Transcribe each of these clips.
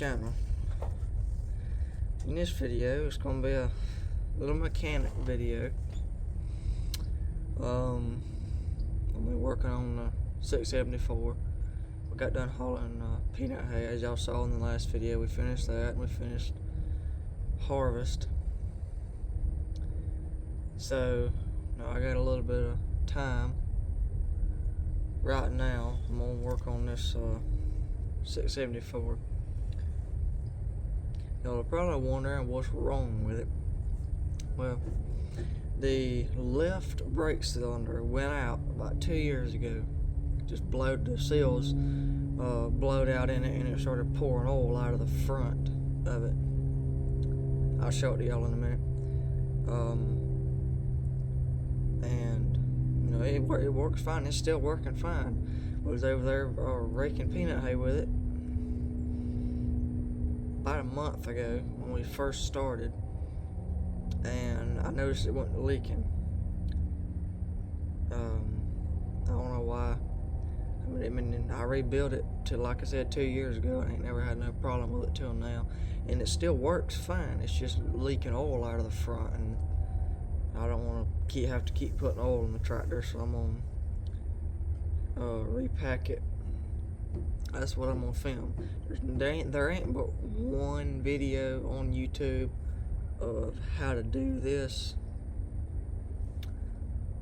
channel. In this video, it's gonna be a little mechanic video. I'm working on the 674. We got done hauling peanut hay, as y'all saw in the last video. We finished that, and we finished harvest. So now I got a little bit of time right now. I'm gonna work on this 674. Y'all are probably wondering what's wrong with it. Well, the left brake cylinder went out about 2 years ago. Just blowed the seals, blowed out in it, and it started pouring oil out of the front of it. I'll show it to y'all in a minute. And you know, it works fine. It's still working fine. I was over there raking peanut hay with it about a month ago when we first started, and I noticed it wasn't leaking. I don't know why. I mean, I rebuilt it to, like I said, 2 years ago. I ain't never had no problem with it till now, and it still works fine. It's just leaking oil out of the front, and I don't want to have to keep putting oil in the tractor, so I'm gonna repack it. That's what I'm gonna film. There ain't but one video on YouTube of how to do this.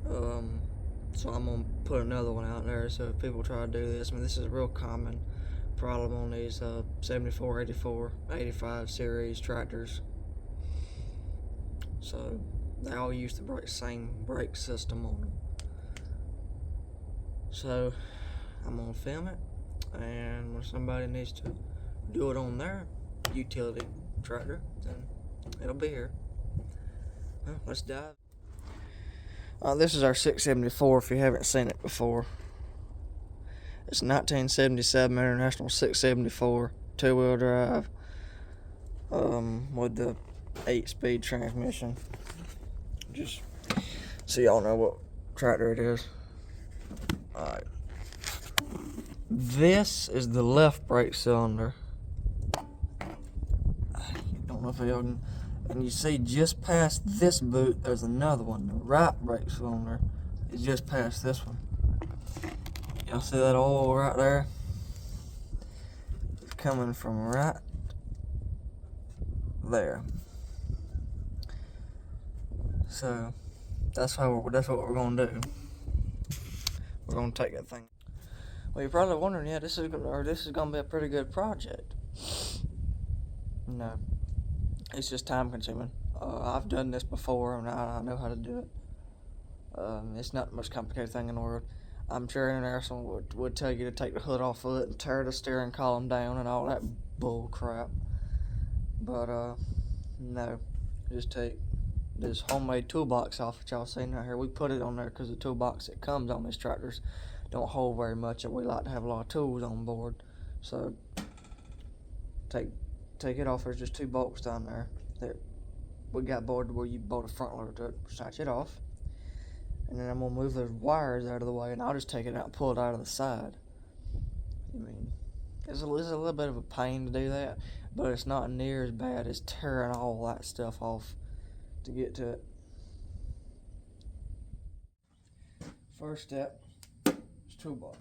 So I'm gonna put another one out there, so if people try to do this, I mean, this is a real common problem on these 74, 84, 85 series tractors. So they all use the same brake system on them. So I'm gonna film it, and when somebody needs to do it on their utility tractor, then it'll be here. Well, let's dive. This is our 674 if you haven't seen it before. It's 1977 International 674 two-wheel drive with the 8-speed transmission. Just so y'all know what tractor it is. Alright. This is the left brake cylinder. I don't know if y'all can. And you see just past this boot, there's another one. The right brake cylinder is just past this one. Y'all see that oil right there? It's coming from right there. So that's what we're gonna do. We're gonna take that thing. Well, you're probably wondering, yeah, this is gonna be a pretty good project. No. It's just time consuming. I've done this before, and I know how to do it. It's not the most complicated thing in the world. I'm sure International would tell you to take the hood off of it and tear the steering column down and all that bull crap. But no, just take this homemade toolbox off that y'all seen right here. We put it on there because the toolbox that comes on these tractors don't hold very much, and we like to have a lot of tools on board. So take it off. There's just 2 bolts down there that we got bored where you bolt a front loader to it. Snatch it off, and then I'm gonna move those wires out of the way, and I'll just take it out and pull it out of the side. I mean, it's a little bit of a pain to do that, but it's not near as bad as tearing all that stuff off to get to it. First step is toolbox.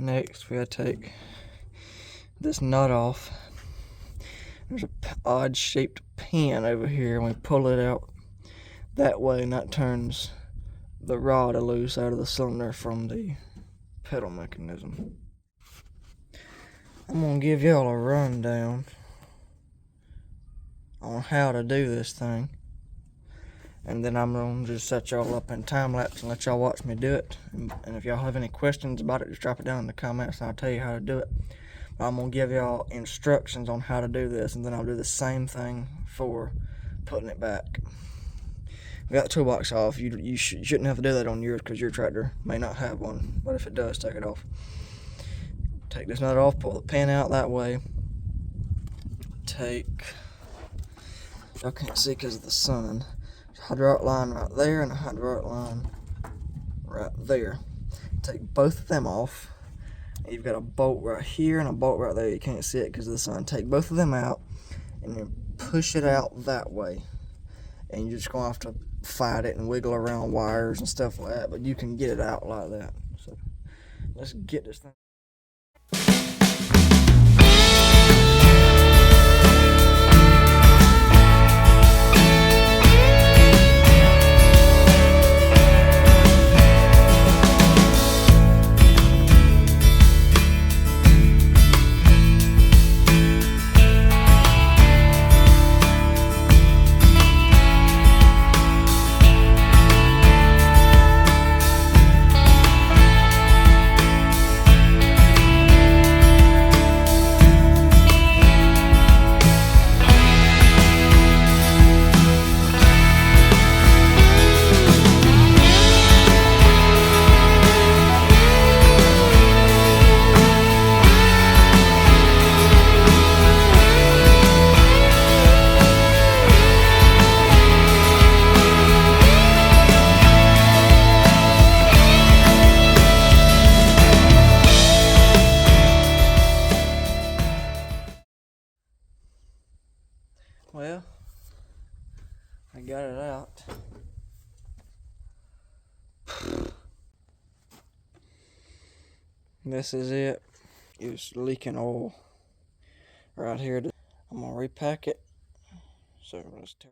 Next, we gotta take this nut off. There's a odd shaped pin over here, and we pull it out that way, and that turns the rod loose out of the cylinder from the pedal mechanism. I'm gonna give y'all a rundown on how to do this thing, and then I'm gonna just set y'all up in time lapse and let y'all watch me do it. And if y'all have any questions about it, just drop it down in the comments, and I'll tell you how to do it. But I'm gonna give y'all instructions on how to do this, and then I'll do the same thing for putting it back. We got the toolbox off. You shouldn't have to do that on yours because your tractor may not have one. But if it does, take it off. Take this nut off, pull the pin out that way. Y'all can't see because of the sun. There's a hydraulic line right there and a hydraulic line right there. Take both of them off. You've got a bolt right here and a bolt right there. You can't see it because of the sun. Take both of them out and then push it out that way. And you're just going to have to fight it and wiggle around wires and stuff like that. But you can get it out like that. So let's get this thing. Well, I got it out. This is it. It's leaking oil right here. I'm gonna repack it. So let's tear.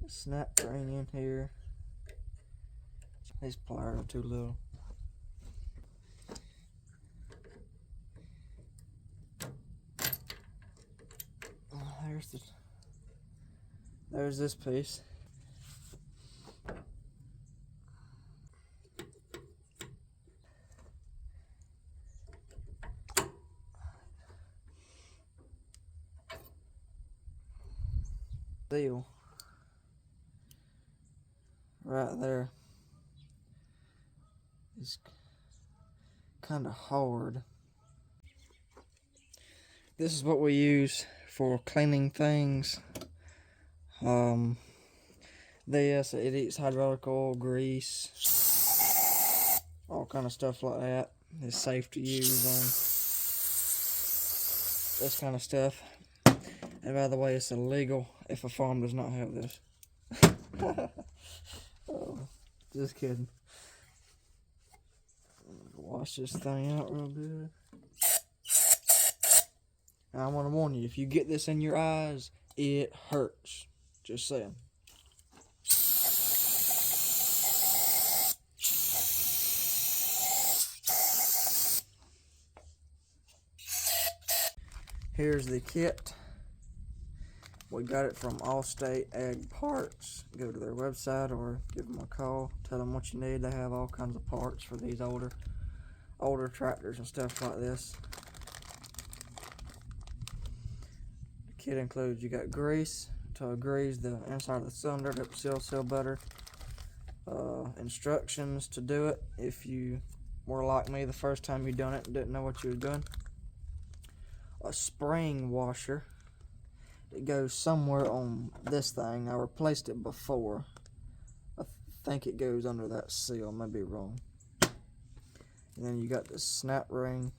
Snap ring in here. These pliers are too little. There's this piece. Seal right there is kind of hard. This is what we use for cleaning things. It eats hydraulic oil, grease, all kind of stuff like that. It's safe to use on this kind of stuff. And by the way, it's illegal if a farm does not have this. Oh, just kidding. Wash this thing out real good. And I want to warn you, if you get this in your eyes, it hurts. Just saying. Here's the kit. We got it from Allstate Ag Parts. Go to their website or give them a call. Tell them what you need. They have all kinds of parts for these older tractors and stuff like this. The kit includes, you got grease to grease the inside of the cylinder to seal better. Instructions to do it if you were like me the first time you done it and didn't know what you were doing. A spring washer. It goes somewhere on this thing. I replaced it before. I think it goes under that seal. I may be wrong. And then you got the snap ring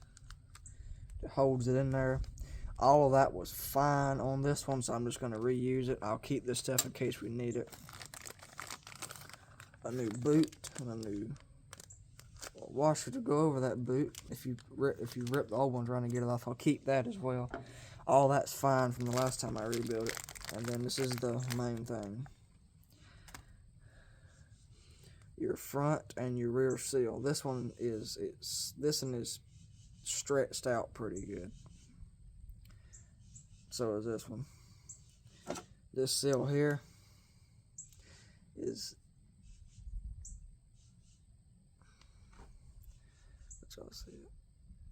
that holds it in there. All of that was fine on this one, so I'm just going to reuse it. I'll keep this stuff in case we need it. A new boot and a new washer to go over that boot. If you rip the old one trying to get it off, I'll keep that as well. All that's fine from the last time I rebuilt it. And then this is the main thing. Your front and your rear seal. This one is stretched out pretty good. So is this one. This seal here is, let y'all see it.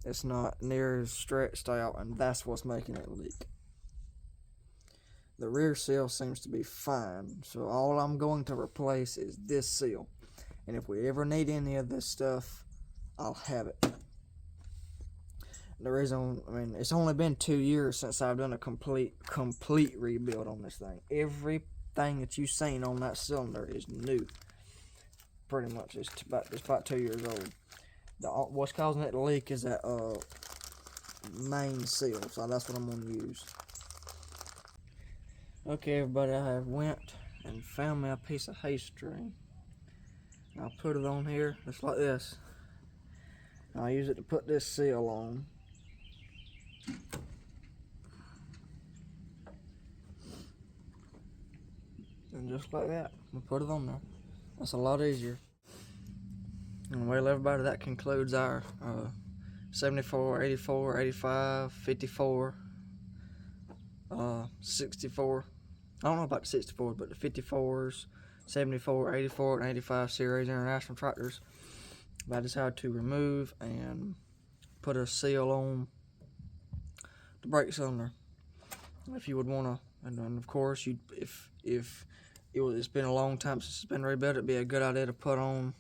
It's not near as stretched out, and that's what's making it leak. The rear seal seems to be fine, so all I'm going to replace is this seal. And if we ever need any of this stuff, I'll have it. The reason, I mean, it's only been 2 years since I've done a complete rebuild on this thing. Everything that you've seen on that cylinder is new. Pretty much, it's about 2 years old. What's causing it to leak is that main seal, so that's what I'm going to use. Okay, everybody, I have went and found me a piece of hay string. I'll put it on here just like this. I'll use it to put this seal on. And just like that, we'll put it on there. That's a lot easier. And well, everybody, that concludes our 74, 84, 85, 54, 64. I don't know about the 64, but the 54s, 74, 84, and 85 series International tractors. I decided to remove and put a seal on the brake cylinder. If you would want to, and then of course, if it's been a long time since it's been rebuilt, it'd be a good idea to put on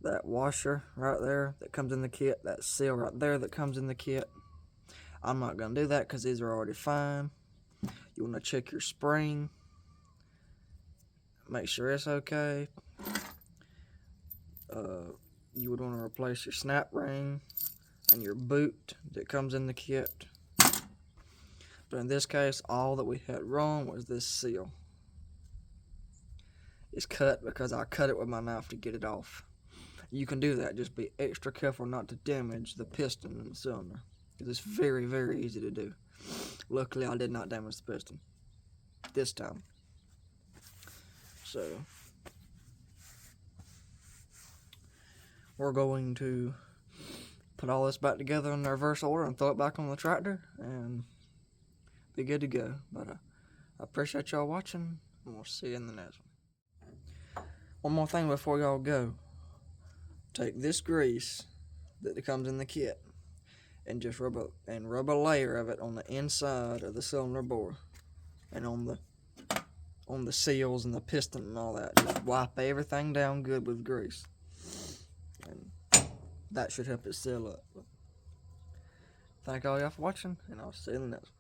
that washer right there that comes in the kit, that seal right there that comes in the kit. I'm not going to do that because these are already fine. You want to check your spring, make sure it's okay. You would want to replace your snap ring and your boot that comes in the kit. But in this case, all that we had wrong was this seal. It's cut because I cut it with my knife to get it off. You can do that, just be extra careful not to damage the piston in the cylinder, because it's very, very easy to do. Luckily, I did not damage the piston this time. So we're going to put all this back together in the reverse order and throw it back on the tractor and be good to go. But I appreciate y'all watching, and we'll see you in the next one. One more thing before y'all go. Take this grease that comes in the kit and just rub a layer of it on the inside of the cylinder bore and on the seals and the piston and all that. Just wipe everything down good with grease, and that should help it seal up. Thank all y'all for watching, and I'll see you in the next one.